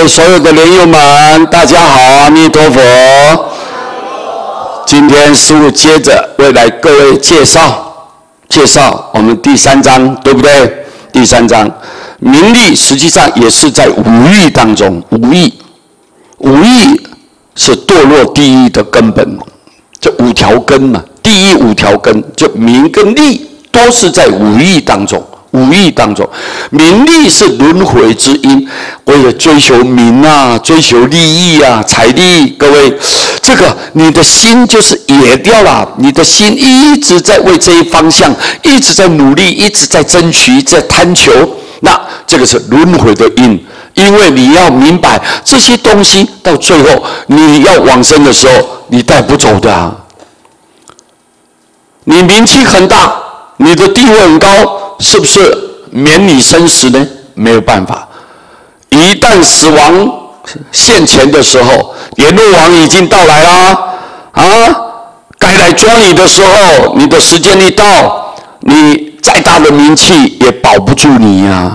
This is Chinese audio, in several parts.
所有的莲友们，大家好，阿弥陀佛。今天师父接着为来各位介绍我们第3章，对不对？第3章，名利实际上也是在五欲当中，五欲是堕落地狱的根本，这5条根嘛，第一5条根，就名跟利都是在五欲当中。名利是轮回之因，为了追求名啊，追求利益啊，财力，各位，这个你的心就是野掉了，你的心一直在为这一方向，一直在努力，一直在争取，在贪求，那这个是轮回的因。因为你要明白，这些东西到最后你要往生的时候，你带不走的啊。你名气很大，你的地位很高，是不是免你生死呢？没有办法。一旦死亡现前的时候，阎罗王已经到来啦，该来抓你的时候，你的时间一到，你再大的名气也保不住你呀，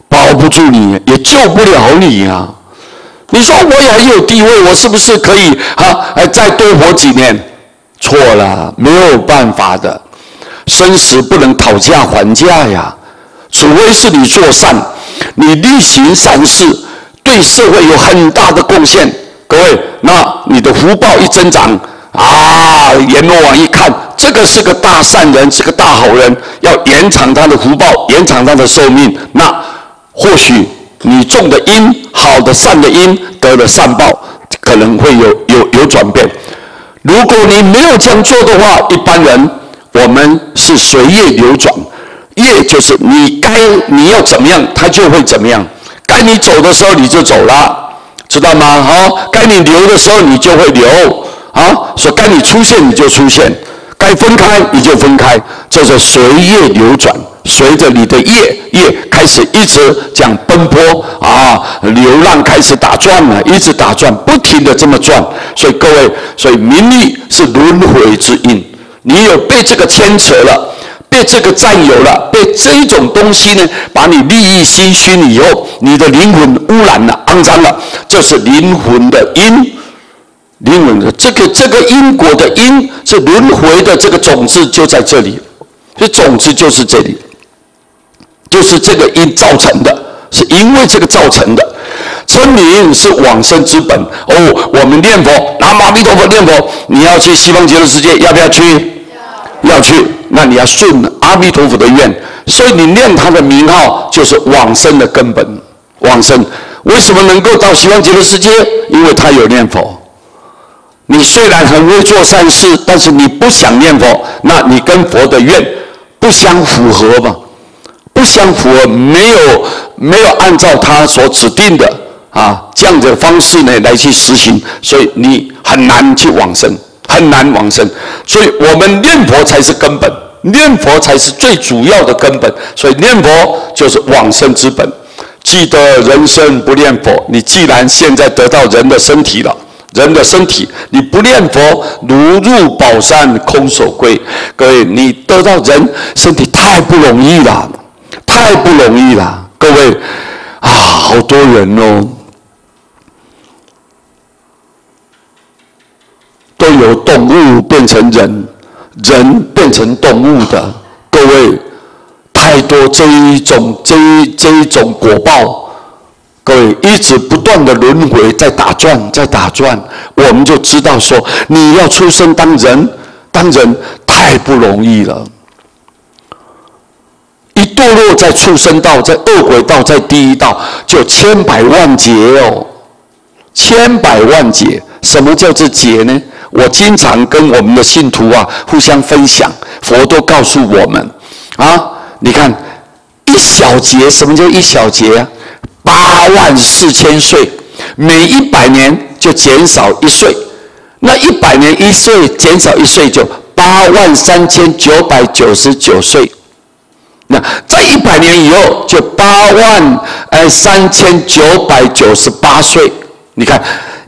保不住你，也救不了你呀。你说我也很有地位，我是不是可以再多活几年？错了，没有办法的。生死不能讨价还价呀，除非是你做善，你力行善事，对社会有很大的贡献。各位，那你的福报一增长啊，阎罗王一看，这个是个大善人，是个大好人，要延长他的福报，延长他的寿命，那或许你种的因，好的善的因，得了善报，可能会有转变。如果你没有这样做的话，一般人我们是随业流转，业就是你要怎么样，它就会怎么样。该你走的时候你就走了，知道吗？该你留的时候你就会留所以该你出现你就出现，该分开你就分开，这是随业流转。随着你的业开始一直这样奔波流浪开始打转了，一直打转，不停的这么转。所以各位，所以名利是轮回之因。你有被这个牵扯了，被这个占有了，被这一种东西呢，把你利益心熏以后，你的灵魂污染了、肮脏了，这是灵魂的因。灵魂的这个因果的因，是轮回的这个种子就在这里，这种子就是这里，就是这个因造成的，是因为这个造成的。称名是往生之本我们念佛，南无阿弥陀佛念佛，你要去西方极乐世界，要不要去？要去，那你要顺阿弥陀佛的愿，所以你念他的名号就是往生的根本。往生为什么能够到西方极乐世界？因为他有念佛。你虽然很会做善事，但是你不想念佛，那你跟佛的愿不相符合嘛？不相符合，没有按照他所指定的这样的方式呢来去实行，所以你很难去往生，很难往生。所以我们念佛才是根本，念佛才是最主要的根本。所以念佛就是往生之本。记得人生不念佛，你既然现在得到人的身体了，人的身体你不念佛，如入宝山空手归。各位，你得到人身体太不容易了，太不容易了。各位好多人都有动物变成人，人变成动物的。各位，太多这一种果报，各位一直不断的轮回，在打转，在打转，我们就知道说，你要出生当人太不容易了。一堕落在畜生道，在恶鬼道，在地狱道，就千百万劫千百万劫。什么叫做劫呢？我经常跟我们的信徒互相分享，佛都告诉我们你看一小劫，什么叫一小劫84000岁，每100年就减少1岁，那100年1岁减少1岁就83999岁。那在100年以后就83998岁。你看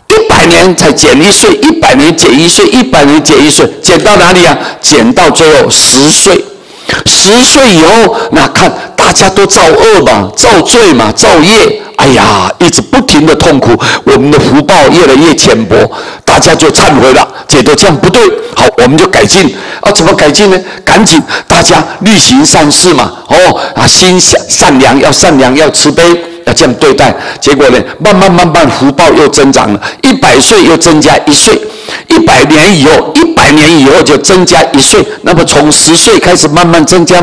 100年才减1岁，100年减1岁，100年减1岁，减到哪里减到最后10岁。10岁以后，那看大家都造恶嘛，造罪嘛，造业哎呀，一直不停的痛苦，我们的福报越来越浅薄，大家就忏悔了，觉得这样不对，好，我们就改进。怎么改进呢？赶紧大家力行善事嘛，心善良，要善良，要慈悲，要这样对待。结果呢，慢慢福报又增长了，100岁又增加1岁，100年以后就增加1岁。那么从10岁开始慢慢增加，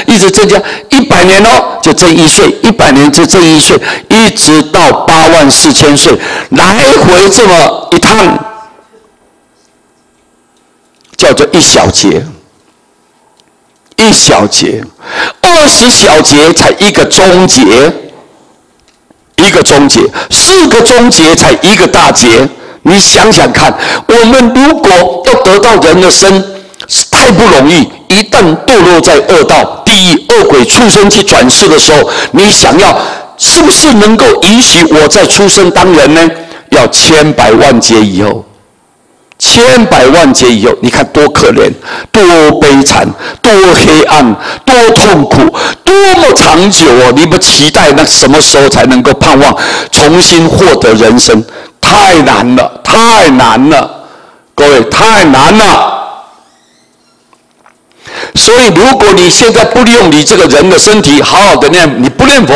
一直增加，100年就增1岁，100年就增1岁，一直到84000岁，来回这么一趟，叫做1小节。1小节，20小节才1个中节，1个中节，4个中节才1个大节。你想想看，我们如果要得到人的生，太不容易。一旦堕落在恶道、地狱、恶鬼、畜生去转世的时候，你想要是不是能够允许我在出生当人呢？要千百万劫以后。千百万劫以后，你看多可怜，多悲惨，多黑暗，多痛苦，多么长久哦！你们期待那什么时候才能够盼望重新获得人生？太难了，太难了，各位，太难了。所以，如果你现在不利用你这个人的身体好好的念，你不念佛，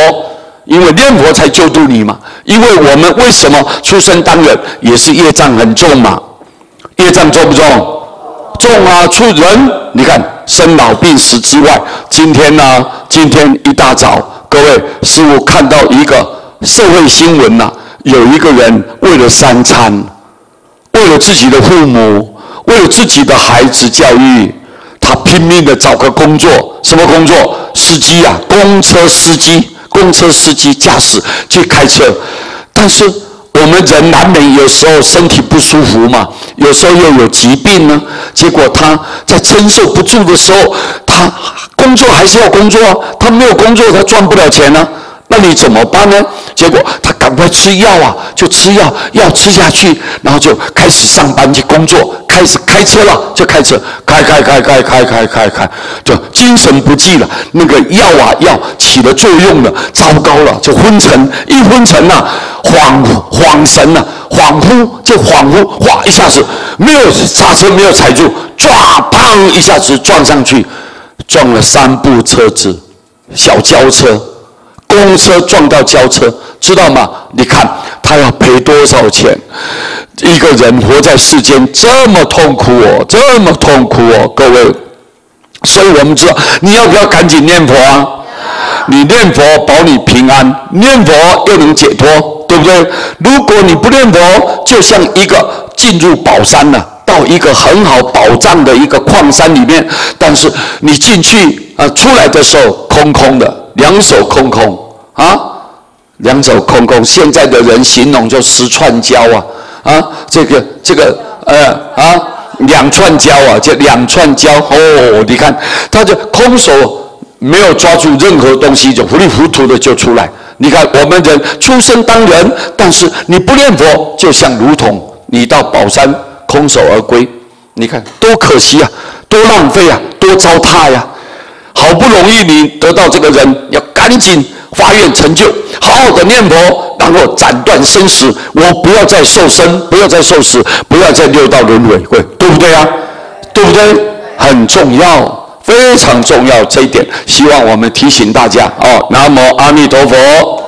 因为念佛才救度你嘛。因为我们为什么出生当人，也是业障很重嘛。业障重不重？重啊！出人，你看生老病死之外，今天一大早，各位师父看到一个社会新闻有一个人为了3餐，为了自己的父母，为了自己的孩子教育，他拼命的找个工作，什么工作？司机啊，公车司机驾驶去开车，但是我们人难免有时候身体不舒服嘛，有时候又有疾病呢。结果他在承受不住的时候，他工作还是要工作啊，他没有工作他赚不了钱啊。那你怎么办呢？结果他赶快吃药啊，就吃药，药吃下去，然后就开始上班去工作，开始开车了，就开车开，就精神不济了。那个药起了作用了，糟糕了，就昏沉，一昏沉恍神了，恍惚，哗，一下子没有刹车，没有踩住，砰，一下子撞上去，撞了3部车子，小轿车。公车撞到轿车，知道吗？你看他要赔多少钱？一个人活在世间这么痛苦哦，各位。所以我们知道，你要不要赶紧念佛啊？你念佛保你平安，念佛又能解脱，对不对？如果你不念佛，就像一个进入宝山了，到一个很好宝藏的一个矿山里面，但是你进去出来的时候空空的。2手空空，2手空空。现在的人形容就10串胶这个2串胶就2串胶你看他就空手没有抓住任何东西，就糊里糊涂的就出来。你看我们人出生当人，但是你不念佛，就像如同你到宝山空手而归。你看多可惜啊，多浪费啊，多糟蹋呀！好不容易你得到这个人，要赶紧发愿成就，好好的念佛，然后斩断生死。我不要再受生，不要再受死，不要再6道轮回，对不对啊？对不对？很重要，非常重要这一点，希望我们提醒大家南无阿弥陀佛。